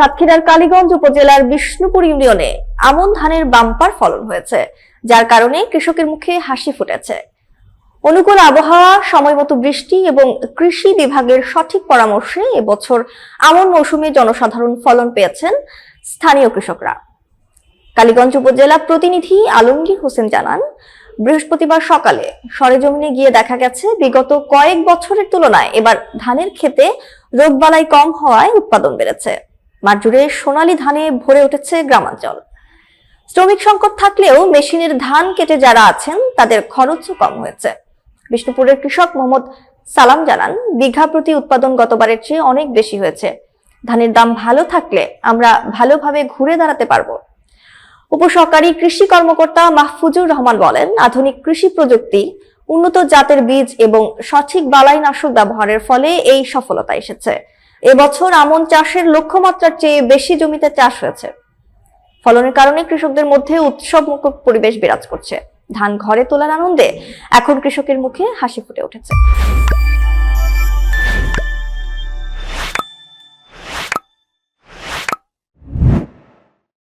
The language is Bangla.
সাতক্ষীরার কালীগঞ্জ উপজেলার বিষ্ণুপুর ইউনিয়নে আমন ধানের বাম্পার ফলন হয়েছে, যার কারণে কৃষকের মুখে হাসি ফুটেছে। অনুকূল আবহাওয়া, সময়মতো বৃষ্টি এবং কৃষি বিভাগের সঠিক পরামর্শে এবছর আমন মৌসুমে জনসাধারণ ফলন পেয়েছেন স্থানীয় কৃষকরা। কালীগঞ্জ উপজেলা প্রতিনিধি আলমগীর হোসেন জানান, বৃহস্পতিবার সকালে সরেজমিনে গিয়ে দেখা গেছে বিগত কয়েক বছরের তুলনায় এবার ধানের ক্ষেতে রোগবালাই কম হওয়ায় উৎপাদন বেড়েছে। মাঠ জুড়ে সোনালী ধানে ভরে উঠেছে গ্রামাঞ্চল। শ্রমিক সংকট থাকলেও মেশিনের ধান কেটে যারা আছেন তাদের খরচও কম হয়েছে। বিষ্ণুপুরের কৃষক মোহাম্মদ সালাম জানান, বিঘা প্রতি উৎপাদন গতবারের চেয়ে অনেক বেশি হয়েছে। ধানের দাম ভালো থাকলে আমরা ভালোভাবে ঘুরে দাঁড়াতে পারবো। উপসহকারী কৃষি কর্মকর্তা মাহফুজুর রহমান বলেন, আধুনিক কৃষি প্রযুক্তি, উন্নত জাতের বীজ এবং সঠিক বালাইনাশক ব্যবহারের ফলে এই সফলতা এসেছে। এবছর আমন চাষের লক্ষ্যমাত্রার চেয়ে বেশি জমিতে চাষ হয়েছে। ফলনের কারণে কৃষকদের মধ্যে উৎসবমুখর পরিবেশ বিরাজ করছে। ধান ঘরে তোলার আনন্দে এখন কৃষকের মুখে হাসি ফুটে উঠেছে।